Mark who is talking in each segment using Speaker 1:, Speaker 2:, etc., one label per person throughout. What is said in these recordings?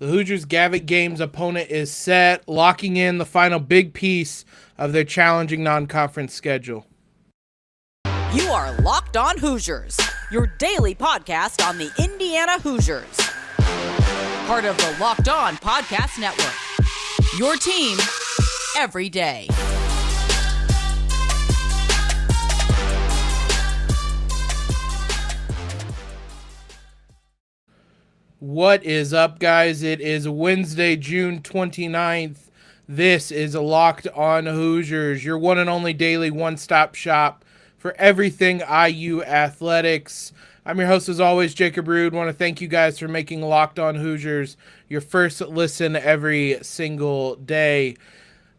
Speaker 1: The Hoosiers Gavitt Games opponent is set, locking in the final big piece of their challenging non-conference schedule.
Speaker 2: You are Locked On Hoosiers, your daily podcast on the Indiana Hoosiers. Part of the Locked On Podcast Network, your team every day.
Speaker 1: What is up, guys? It is Wednesday, June 29th. This is Locked On Hoosiers, your one and only daily one-stop shop for everything IU athletics. I'm your host, as always, Jacob Rude. Want to thank you guys for making Locked On Hoosiers your first listen every single day.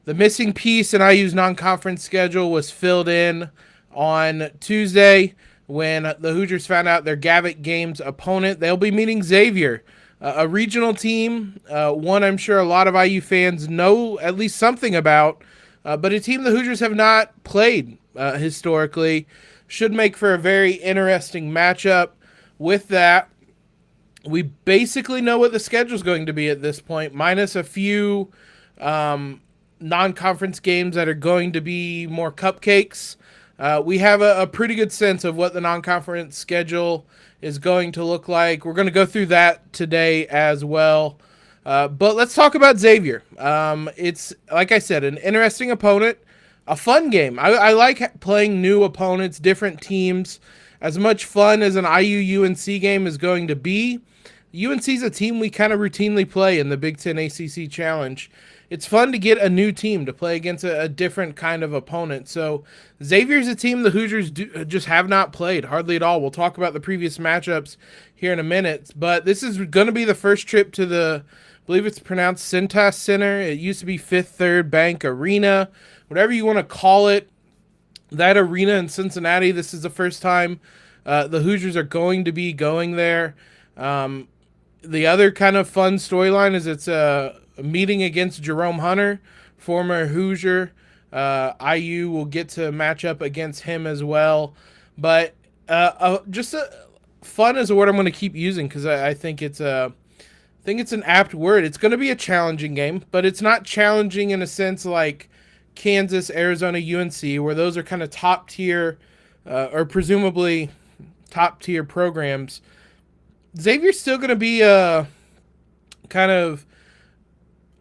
Speaker 1: The missing piece in IU's non-conference schedule was filled in on Tuesday when the Hoosiers found out their Gavitt Games opponent. They'll be meeting Xavier, a regional team, one I'm sure a lot of IU fans know at least something about, but a team the Hoosiers have not played historically. Should make for a very interesting matchup. With that, we basically know what the schedule is going to be at this point, minus a few non-conference games that are going to be more cupcakes. We have a pretty good sense of what the non-conference schedule is going to look like. We're going to go through that today as well. But let's talk about Xavier. It's, like I said, an interesting opponent, a fun game. I like playing new opponents, different teams. As much fun as an IU-UNC game is going to be, UNC is a team we kind of routinely play in the Big Ten ACC Challenge. It's fun to get a new team to play against a different kind of opponent. So Xavier's a team the Hoosiers just have not played hardly at all. We'll talk about the previous matchups here in a minute. But this is going to be the first trip to the, I believe it's pronounced Cintas Center. It used to be Fifth Third Bank Arena, whatever you want to call it. That arena in Cincinnati, this is the first time the Hoosiers are going to be going there. The other kind of fun storyline is it's a meeting against Jerome Hunter, former Hoosier. IU will get to match up against him as well. But fun is a word I'm going to keep using because I think it's an apt word. It's going to be a challenging game, but it's not challenging in a sense like Kansas, Arizona, UNC, where those are kind of top tier or presumably top tier programs. Xavier's still going to be kind of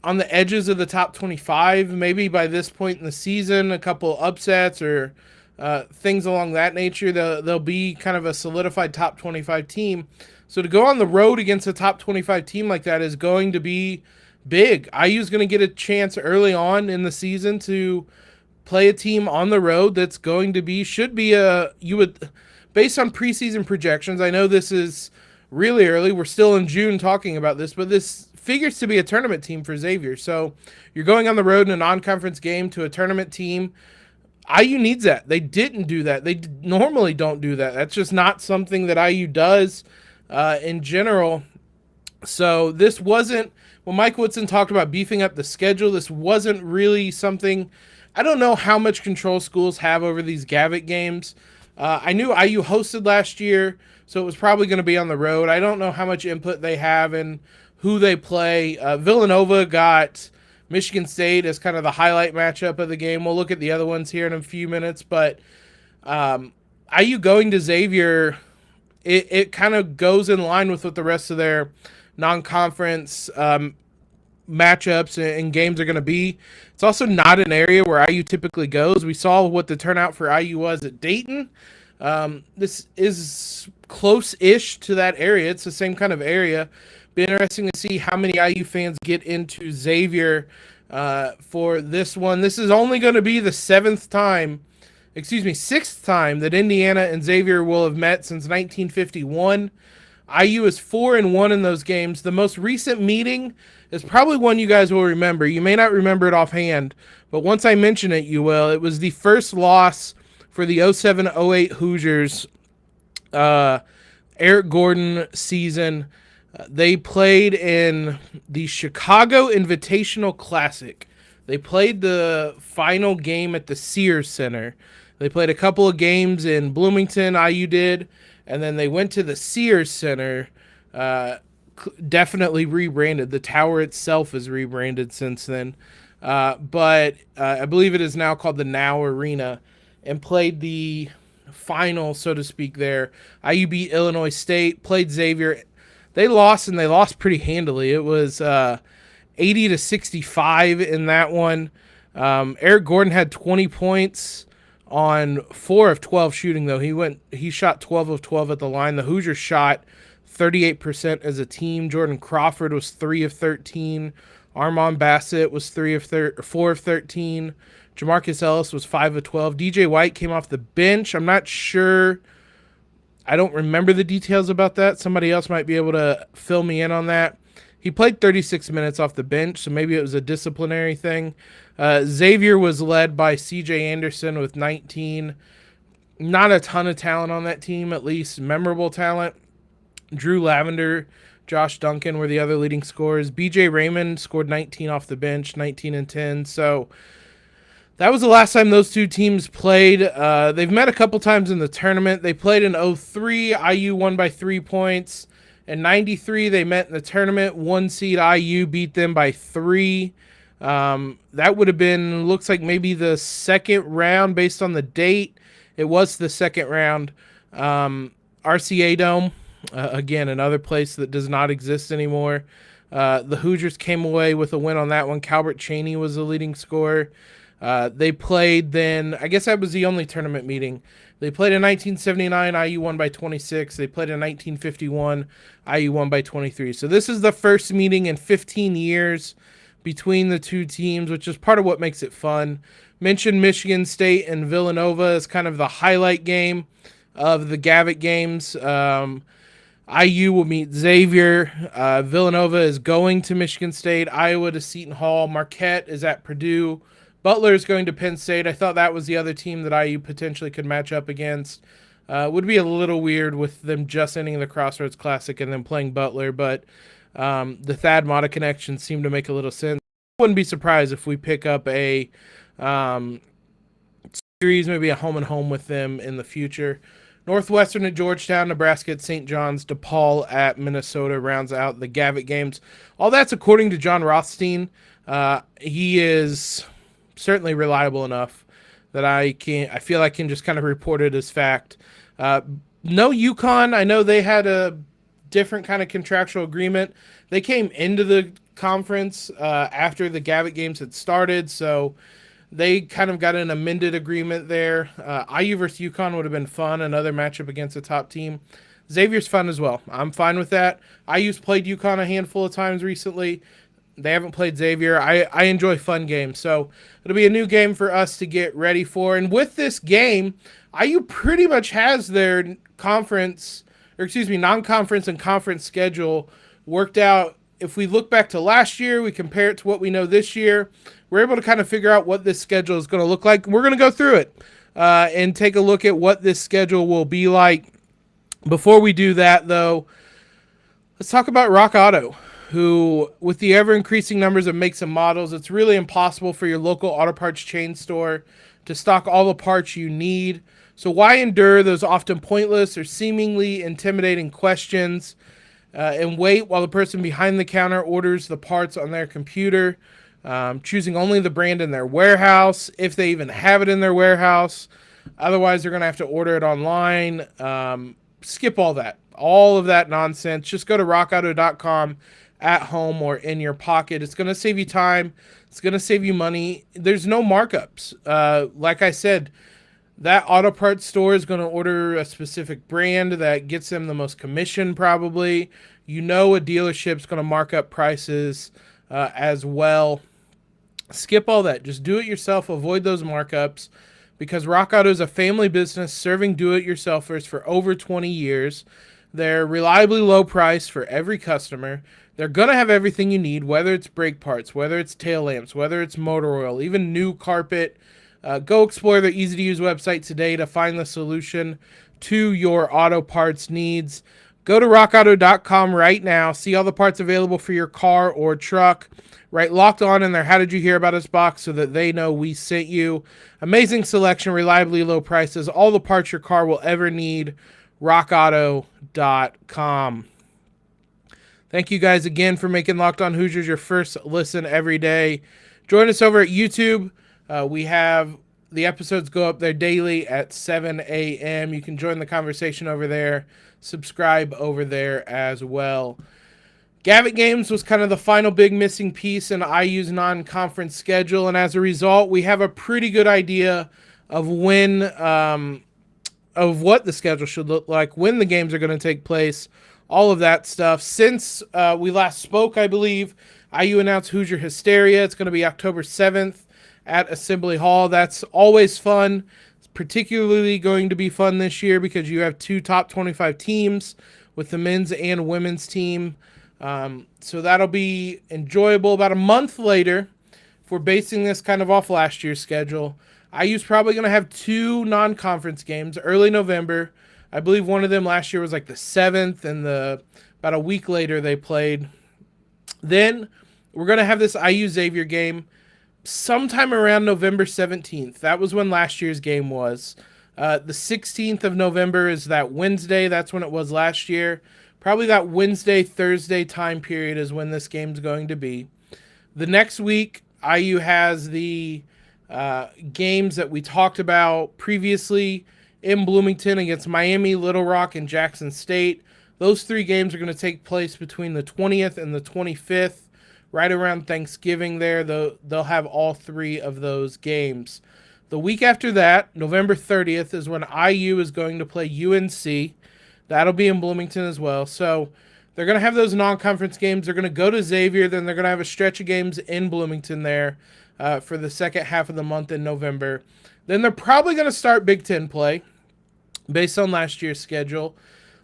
Speaker 1: on the edges of the top 25, maybe by this point in the season, a couple upsets or things along that nature. They'll be kind of a solidified top 25 team. So to go on the road against a top 25 team like that is going to be big. IU's going to get a chance early on in the season to play a team on the road that's going to be, based on preseason projections, I know this is really early. We're still in June talking about this, but this figures to be a tournament team for Xavier. So you're going on the road in a non-conference game to a tournament team. IU needs that. They didn't do that. They normally don't do that. That's just not something that IU does in general. So this wasn't, when Mike Woodson talked about beefing up the schedule, this wasn't really something, I don't know how much control schools have over these Gavitt games. I knew IU hosted last year, so it was probably going to be on the road. I don't know how much input they have in who they play. Villanova got Michigan State as kind of the highlight matchup of the game. We'll look at the other ones here in a few minutes, but IU going to Xavier, it kind of goes in line with what the rest of their non-conference matchups and games are going to be. It's also not an area where IU typically goes. We saw what the turnout for IU was at Dayton. This is close-ish to that area. It's the same kind of area. Be interesting to see how many IU fans get into Xavier for this one. This is only going to be the sixth time that Indiana and Xavier will have met since 1951. IU is 4-1 in those games. The most recent meeting is probably one you guys will remember. You may not remember it offhand, but once I mention it, you will. It was the first loss for the 07-08 Hoosiers, Eric Gordon season. They played in the Chicago Invitational Classic. They played the final game at the Sears Center. They played a couple of games in Bloomington, IU did, and then they went to the Sears Center definitely rebranded. The tower itself is rebranded since then. But I believe it is now called the Now Arena, and played the final, so to speak, there. IU beat Illinois State, played Xavier. They lost, and they lost pretty handily. It was 80-65 in that one. Eric Gordon had 20 points on 4 of 12 shooting, though. He shot 12 of 12 at the line. The Hoosiers shot 38% as a team. Jordan Crawford was 3 of 13. Armand Bassett was 4 of 13. Jamarcus Ellis was 5 of 12. DJ White came off the bench. I'm not sure. I don't remember the details about that. Somebody else might be able to fill me in on that. He played 36 minutes off the bench, so maybe it was a disciplinary thing. Xavier was led by CJ Anderson with 19. Not a ton of talent on that team, at least memorable talent. Drew Lavender, Josh Duncan were the other leading scorers. BJ Raymond scored 19 off the bench, 19 and 10. So that was the last time those two teams played. They've met a couple times in the tournament. They played in 03. IU won by 3 points. In 93, they met in the tournament. 1 seed IU beat them by 3. That would have been, looks like maybe the second round based on the date. It was the second round. RCA Dome. Again, another place that does not exist anymore. The Hoosiers came away with a win on that one. Calbert Chaney was the leading scorer. They played then, I guess that was the only tournament meeting. They played in 1979, IU won by 26. They played in 1951, IU won by 23. So this is the first meeting in 15 years between the two teams, which is part of what makes it fun. Mentioned Michigan State and Villanova as kind of the highlight game of the Gavitt Games. IU will meet Xavier. Villanova is going to Michigan State. Iowa to Seton Hall. Marquette is at Purdue. Butler is going to Penn State. I thought that was the other team that IU potentially could match up against. Would be a little weird with them just ending the Crossroads Classic and then playing Butler, but the Thad Matta connection seemed to make a little sense. I wouldn't be surprised if we pick up a series, maybe a home and home with them in the future. Northwestern at Georgetown, Nebraska at St. John's, DePaul at Minnesota rounds out the Gavitt Games. All that's according to John Rothstein. He is certainly reliable enough that I feel I can just kind of report it as fact. No UConn. I know they had a different kind of contractual agreement. They came into the conference after the Gavitt Games had started, so they kind of got an amended agreement there. IU versus UConn would have been fun, another matchup against a top team. Xavier's fun as well. I'm fine with that. IU's played UConn a handful of times recently. They haven't played Xavier. I enjoy fun games, so it'll be a new game for us to get ready for. And with this game, IU pretty much has their non-conference and conference schedule worked out. If we look back to last year, we compare it to what we know this year, we're able to kind of figure out what this schedule is going to look like. We're going to go through it and take a look at what this schedule will be like. Before we do that, though, let's talk about Rock Auto, who, with the ever-increasing numbers of makes and models, it's really impossible for your local auto parts chain store to stock all the parts you need. So why endure those often pointless or seemingly intimidating questions and wait while the person behind the counter orders the parts on their computer, choosing only the brand in their warehouse, if they even have it in their warehouse. Otherwise, they're going to have to order it online. Skip all that. All of that nonsense. Just go to rockauto.com at home or in your pocket. It's going to save you time. It's going to save you money. There's no markups. Like I said, that auto parts store is going to order a specific brand that gets them the most commission probably. You know a dealership's going to mark up prices as well. Skip all that. Just do it yourself. Avoid those markups because Rock Auto is a family business serving do-it-yourselfers for over 20 years. They're reliably low price for every customer. They're going to have everything you need, whether it's brake parts, whether it's tail lamps, whether it's motor oil, even new carpet. Go explore their easy-to-use website today to find the solution to your auto parts needs. Go to rockauto.com right now. See all the parts available for your car or truck. Right, locked on in their How Did You Hear About Us box so that they know we sent you. Amazing selection, reliably low prices, all the parts your car will ever need. rockauto.com. Thank you guys again for making Locked On Hoosiers your first listen every day. Join us over at YouTube. We have the episodes go up there daily at 7 a.m. You can join the conversation over there. Subscribe over there as well. Gavitt Games was kind of the final big missing piece in IU's non-conference schedule, and as a result, we have a pretty good idea of when, of what the schedule should look like, when the games are going to take place, all of that stuff. Since we last spoke, I believe, IU announced Hoosier Hysteria. It's going to be October 7th at Assembly Hall. That's always fun. It's particularly going to be fun this year because you have two top 25 teams with the men's and women's team. So that'll be enjoyable. About a month later, if we're basing this kind of off last year's schedule, IU's probably going to have two non-conference games early November. I believe one of them last year was like the 7th, and about a week later they played. Then we're going to have this IU Xavier game sometime around November 17th. That was when last year's game was. The 16th of November is that Wednesday. That's when it was last year. Probably that Wednesday, Thursday time period is when this game's going to be. The next week, IU has the games that we talked about previously in Bloomington against Miami, Little Rock, and Jackson State. Those three games are going to take place between the 20th and the 25th, right around Thanksgiving there. They'll have all three of those games. The week after that, November 30th, is when IU is going to play UNC. That'll be in Bloomington as well. So they're going to have those non-conference games. They're going to go to Xavier. Then they're going to have a stretch of games in Bloomington there for the second half of the month in November. Then they're probably going to start Big Ten play based on last year's schedule.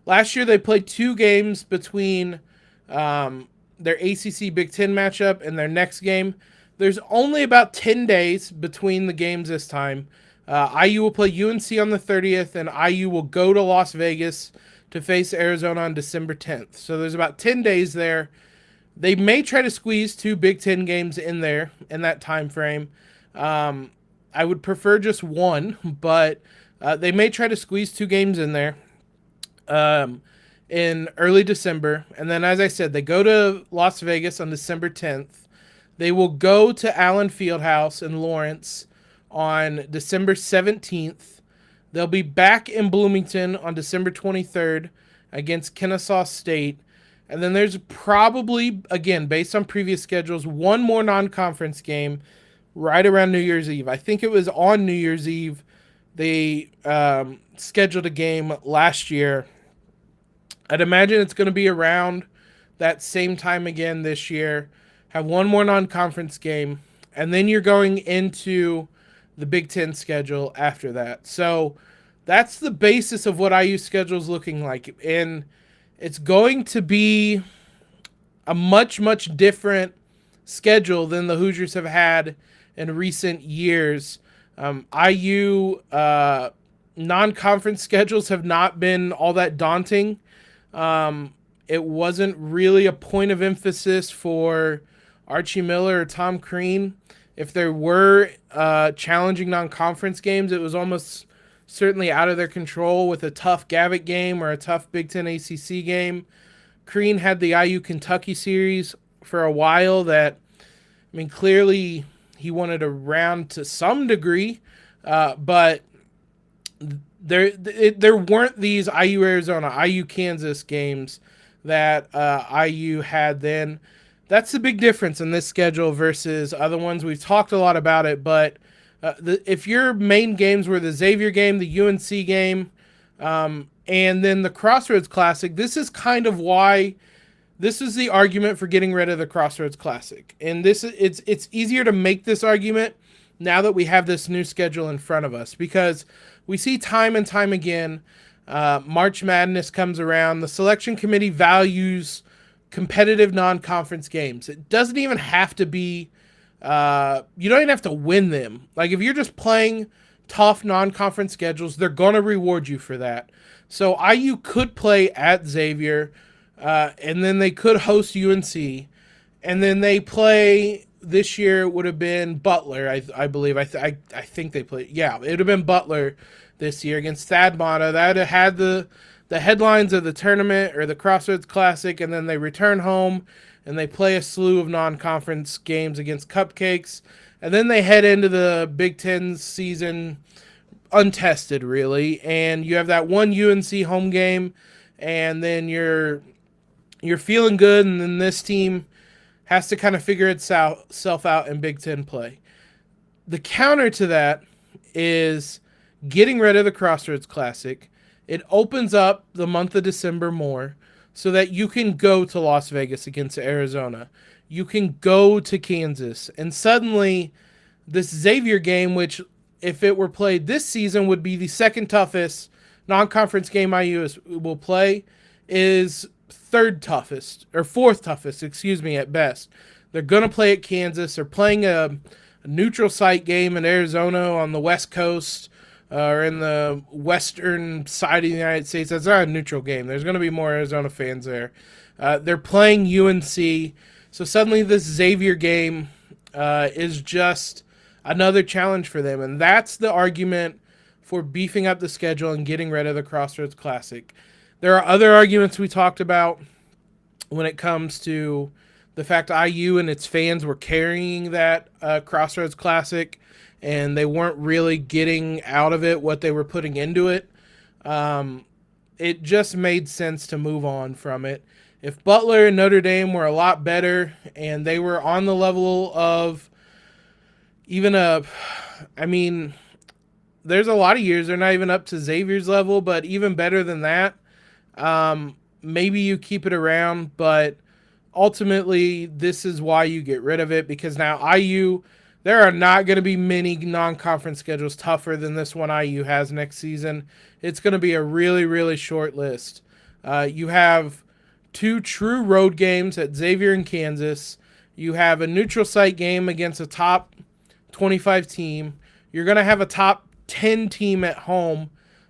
Speaker 1: Last year they played two games between their ACC Big Ten matchup and their next game. There's only about 10 days between the games this time. IU will play UNC on the 30th, and IU will go to Las Vegas to face Arizona on December 10th. So there's about 10 days there. They may try to squeeze two Big Ten games in there in that time frame. I would prefer just one, but they may try to squeeze two games in there in early December. And then, as I said, they go to Las Vegas on December 10th. They will go to Allen Fieldhouse in Lawrence on December 17th. They'll be back in Bloomington on December 23rd against Kennesaw State. And then there's probably, again, based on previous schedules, one more non-conference game right around New Year's Eve. I think it was on New Year's Eve they scheduled a game last year. I'd imagine it's going to be around that same time again this year. Have one more non-conference game, and then you're going into the Big Ten schedule after that. So that's the basis of what IU's schedule is looking like. And it's going to be a much, much different schedule than the Hoosiers have had in recent years. IU non-conference schedules have not been all that daunting. It wasn't really a point of emphasis for Archie Miller or Tom Crean. If there were challenging non-conference games, it was almost certainly out of their control with a tough Gavitt game or a tough Big Ten ACC game. Crean had the IU Kentucky series for a while that, I mean, clearly he wanted a round to some degree, but there weren't these IU Arizona, IU Kansas games that IU had then. That's the big difference in this schedule versus other ones. We've talked a lot about it, but if your main games were the Xavier game, the UNC game, and then the Crossroads Classic, this is kind of why this is the argument for getting rid of the Crossroads Classic. And it's easier to make this argument now that we have this new schedule in front of us, because we see time and time again, March Madness comes around, the selection committee values competitive non-conference games. It doesn't even have to be, you don't even have to win them. Like, if you're just playing tough non-conference schedules, they're going to reward you for that. So IU could play at Xavier, and then they could host UNC, and then they play, this year it would have been Butler, I believe. I think they played, yeah, it would have been Butler this year against Thad Matta. That would have had the the headlines of the tournament or the Crossroads Classic, and then they return home and they play a slew of non-conference games against Cupcakes, and then they head into the Big Ten season untested, really. And you have that one UNC home game, and then you're feeling good, and then this team has to kind of figure itself out in Big Ten play. The counter to that is getting rid of the Crossroads Classic. It opens up the month of December more so that you can go to Las Vegas against Arizona. You can go to Kansas. And suddenly, this Xavier game, which if it were played this season would be the second toughest non-conference game IU will play, is third toughest, or fourth toughest, at best. They're going to play at Kansas. They're playing a neutral site game in Arizona on the West Coast, or in the western side of the United States. That's not a neutral game. There's going to be more Arizona fans there. They're playing UNC. So suddenly this Xavier game is just another challenge for them. And that's the argument for beefing up the schedule and getting rid of the Crossroads Classic. There are other arguments we talked about when it comes to the fact IU and its fans were carrying that Crossroads Classic, and they weren't really getting out of it what they were putting into it. It just made sense to move on from it. If Butler and Notre Dame were a lot better and they were on the level of even there's a lot of years they're not even up to Xavier's level, but even better than that, maybe you keep it around. But ultimately, this is why you get rid of it, because now IU, there are not going to be many non-conference schedules tougher than this one IU has next season. It's going to be a really, really short list. You have 2 true road games at Xavier and Kansas. You have a neutral site game against a top 25 team. You're going to have a top 10 team at home.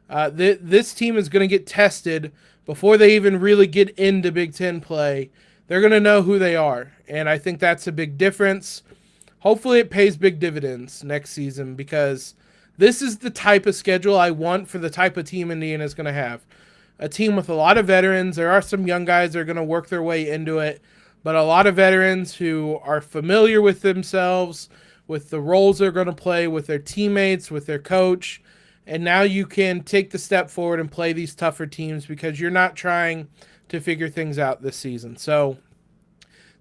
Speaker 1: This team is going to get tested before they even really get into Big Ten play. They're going to know who they are, and I think that's a big difference. Hopefully it pays big dividends next season, because this is the type of schedule I want for the type of team Indiana is going to have. A team with a lot of veterans. There are some young guys that are going to work their way into it, but a lot of veterans who are familiar with themselves, with the roles they're going to play, with their teammates, with their coach. And now you can take the step forward and play these tougher teams because you're not trying to figure things out this season. So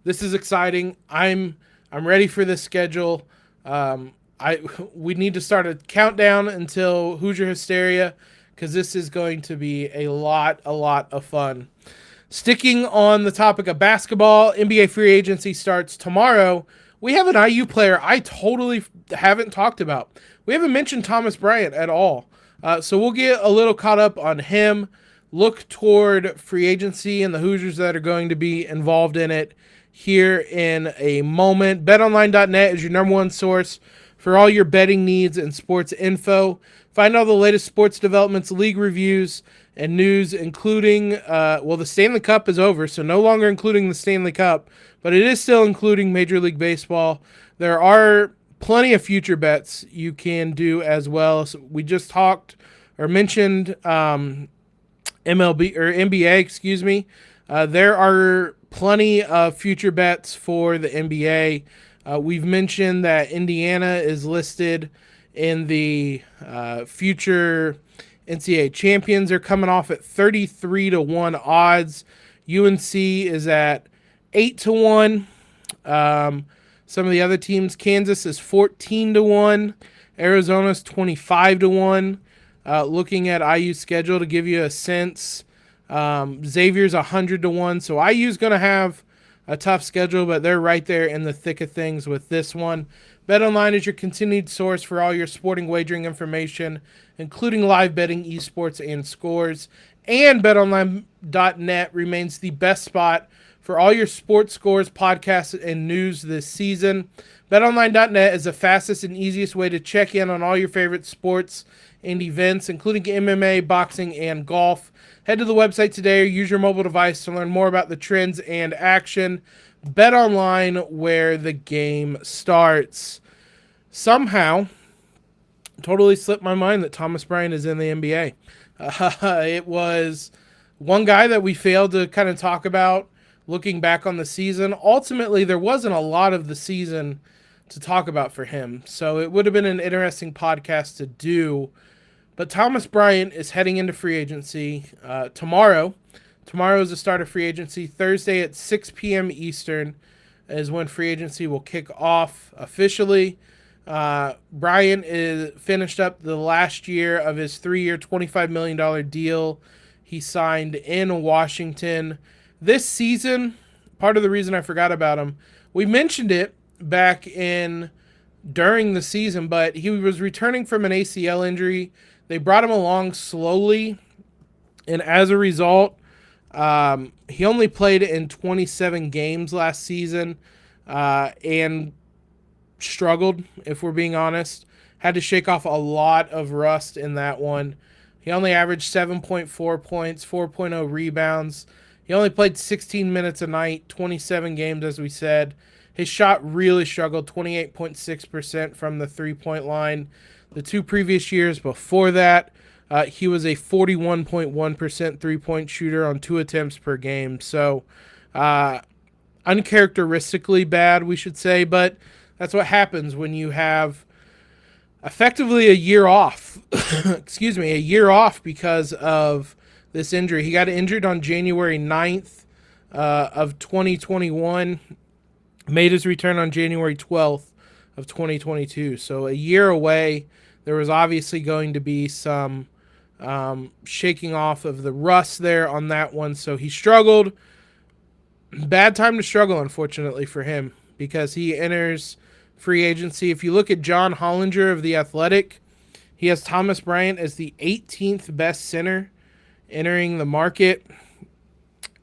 Speaker 1: this is exciting. I'm ready for this schedule. We need to start a countdown until Hoosier Hysteria, because this is going to be a lot of fun. Sticking on the topic of basketball, NBA free agency starts tomorrow. We have an IU player I totally haven't talked about. We haven't mentioned Thomas Bryant at all. So we'll get a little caught up on him, look toward free agency and the Hoosiers that are going to be involved in it here in a moment. BetOnline.net is your number one source for all your betting needs and sports info. Find all the latest sports developments, league reviews, and news, including, the Stanley Cup is over, so no longer including the Stanley Cup, but it is still including Major League Baseball. There are plenty of future bets you can do as well. So we just mentioned MLB or NBA, there are plenty of future bets for the NBA. We've mentioned that Indiana is listed in the future NCAA champions. Are coming off at 33-1 odds. UNC is at 8-1. Some of the other teams, Kansas is 14-1. Arizona's 25-1. Looking at IU's schedule to give you a sense, Xavier's 100-1. So IU's going to have a tough schedule, but they're right there in the thick of things with this one. BetOnline is your continued source for all your sporting wagering information, including live betting, esports, and scores. And BetOnline.net remains the best spot for all your sports scores, podcasts, and news this season. BetOnline.net is the fastest and easiest way to check in on all your favorite sports and events, including MMA, boxing, and golf. Head to the website today or use your mobile device to learn more about the trends and action. BetOnline, where the game starts. Somehow, totally slipped my mind that Thomas Bryant is in the NBA. It was One guy that we failed to kind of talk about looking back on the season, ultimately there wasn't a lot of the season to talk about for him. So it would have been an interesting podcast to do. But Thomas Bryant is heading into free agency tomorrow. Tomorrow is the start of free agency. Thursday at 6 p.m. Eastern is when free agency will kick off officially. Bryant is finished up the last year of his 3-year, $25 million deal he signed in Washington. This season, part of the reason I forgot about him, we mentioned it back during the season, but he was returning from an ACL injury. They brought him along slowly, and as a result, he only played in 27 games last season and struggled, if we're being honest. Had to shake off a lot of rust in that one. He only averaged 7.4 points, 4.0 rebounds. He only played 16 minutes a night, 27 games, as we said. His shot really struggled, 28.6% from the three-point line. The 2 previous years before that, he was a 41.1% three-point shooter on 2 attempts per game. So uncharacteristically bad, we should say, but that's what happens when you have effectively a year off. Excuse me, a year off because of this injury. He got injured on January 9th of 2021, made his return on January 12th of 2022. So a year away. There was obviously going to be some shaking off of the rust there on that one. So he struggled. Bad time to struggle, unfortunately, for him, because he enters free agency. If you look at John Hollinger of The Athletic, he has Thomas Bryant as the 18th best center entering the market.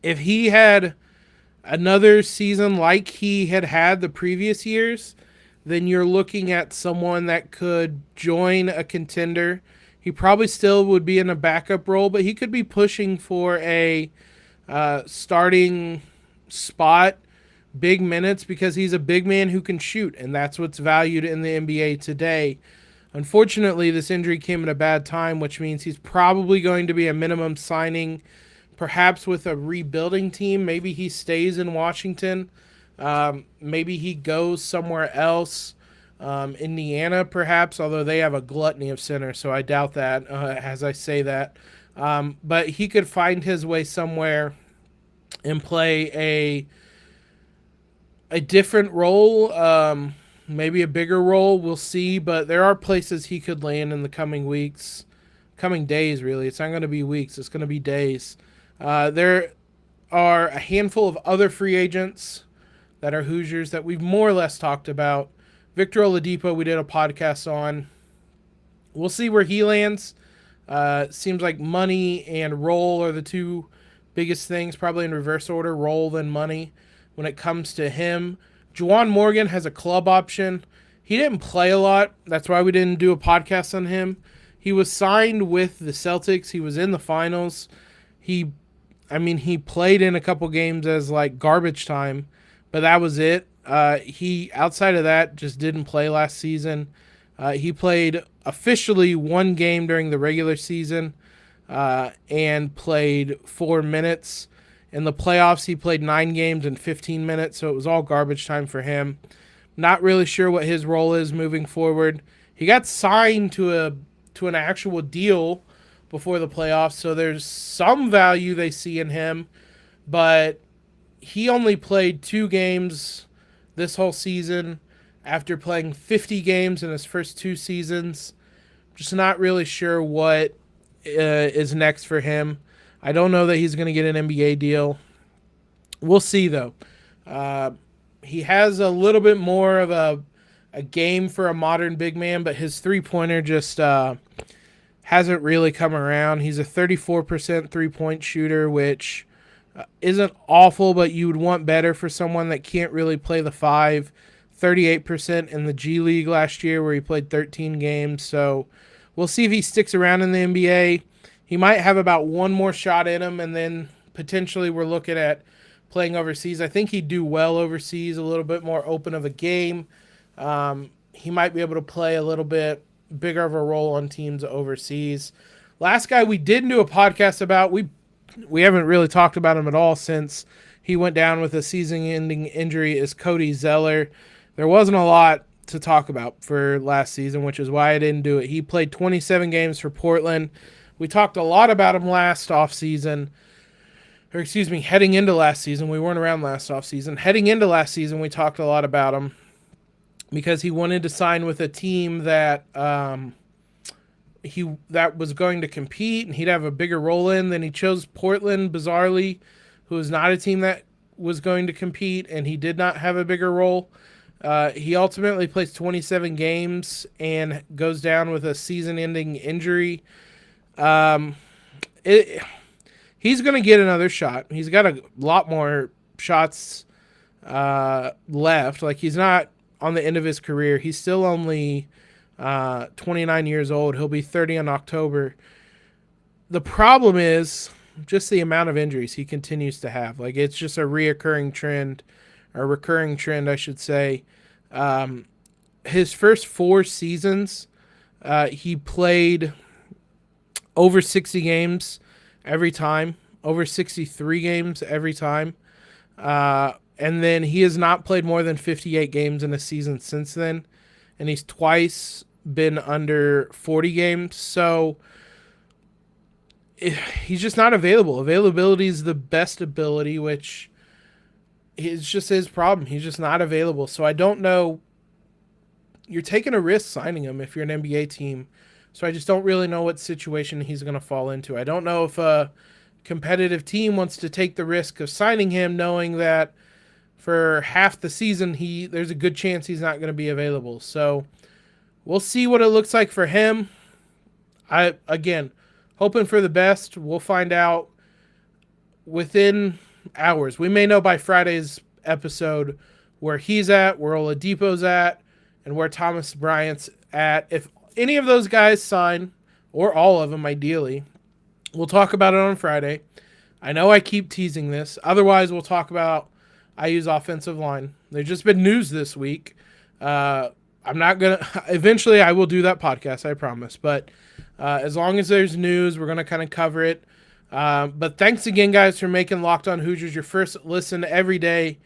Speaker 1: If he had another season like he had the previous years, then you're looking at someone that could join a contender. He probably still would be in a backup role, but he could be pushing for a starting spot, big minutes, because he's a big man who can shoot, and that's what's valued in the NBA today. Unfortunately, this injury came at a bad time, which means he's probably going to be a minimum signing, perhaps with a rebuilding team. Maybe he stays in Washington. Maybe he goes somewhere else. Indiana, perhaps, although they have a gluttony of centers, so I doubt that as I say that. But he could find his way somewhere and play a different role, maybe a bigger role. We'll see, but there are places he could land in the coming weeks, coming days, really. It's not going to be weeks. It's going to be days. There are a handful of other free agents that are Hoosiers that we've more or less talked about. Victor Oladipo, we did a podcast on. We'll see where he lands. Seems like money and role are the two biggest things, probably in reverse order, role then money. When it comes to him, Juwan Morgan has a club option. He didn't play a lot. That's why we didn't do a podcast on him. He was signed with the Celtics. He was in the finals. He played in a couple games as like garbage time, but that was it. He, outside of that, just didn't play last season. He played officially 1 game during the regular season and played 4 minutes. In the playoffs, he played 9 games and 15 minutes, so it was all garbage time for him. Not really sure what his role is moving forward. He got signed to an actual deal before the playoffs, so there's some value they see in him, but he only played 2 games this whole season after playing 50 games in his first 2 seasons. Just not really sure what is next for him. I don't know that he's going to get an NBA deal. We'll see, though. He has a little bit more of a game for a modern big man, but his three-pointer just hasn't really come around. He's a 34% three-point shooter, which isn't awful, but you would want better for someone that can't really play the 5. 38% in the G League last year, where he played 13 games. So we'll see if he sticks around in the NBA. He might have about 1 more shot in him, and then potentially we're looking at playing overseas. I think he'd do well overseas, a little bit more open of a game. He might be able to play a little bit bigger of a role on teams overseas. Last guy we didn't do a podcast about, we we haven't really talked about him at all since he went down with a season-ending injury, is Cody Zeller. There wasn't a lot to talk about for last season, which is why I didn't do it. He played 27 games for Portland. We talked a lot about him last offseason. Or excuse me, heading into last season. We weren't around last offseason. Heading into last season, we talked a lot about him because he wanted to sign with a team that that was going to compete and he'd have a bigger role in. Then he chose Portland, bizarrely, who is not a team that was going to compete, and he did not have a bigger role. He ultimately plays 27 games and goes down with a season-ending injury. He's going to get another shot. He's got a lot more shots left. Like, he's not on the end of his career. He's still only 29 years old. He'll be 30 in October. The problem is just the amount of injuries he continues to have. Like, it's just a recurring trend, I should say. His first 4 seasons, he played over 60 games every time, over 63 games every time. And then he has not played more than 58 games in a season since then. And he's twice been under 40 games. So he's just not available. Availability is the best ability, which is just his problem. He's just not available. So I don't know. You're taking a risk signing him if you're an NBA team. So I just don't really know what situation he's going to fall into. I don't know if a competitive team wants to take the risk of signing him, knowing that for half the season there's a good chance he's not going to be available. So we'll see what it looks like for him. Again, hoping for the best. We'll find out within hours. We may know by Friday's episode where he's at, where Oladipo's at, and where Thomas Bryant's at. If any of those guys sign, or all of them ideally, we'll talk about it on Friday. I know I keep teasing this. Otherwise, we'll talk about IU's offensive line. There's just been news this week. I'm not going to – eventually I will do that podcast, I promise. But as long as there's news, we're going to kind of cover it. But thanks again, guys, for making Locked On Hoosiers your first listen every day.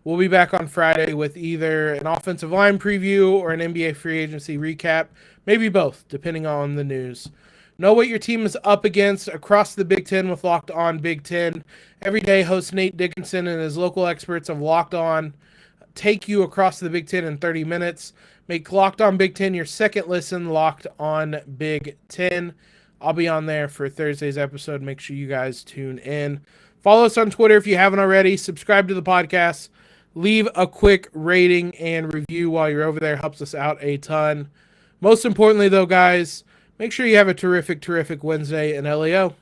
Speaker 1: We'll be back on Friday with either an offensive line preview or an NBA free agency recap. Maybe both, depending on the news. Know what your team is up against across the Big Ten with Locked On Big Ten. Every day, host Nate Dickinson and his local experts of Locked On take you across the Big Ten in 30 minutes. Make Locked On Big Ten your second listen, Locked On Big Ten. I'll be on there for Thursday's episode. Make sure you guys tune in. Follow us on Twitter if you haven't already. Subscribe to the podcast. Leave a quick rating and review while you're over there. Helps us out a ton. Most importantly, though, guys, make sure you have a terrific, terrific Wednesday in LEO.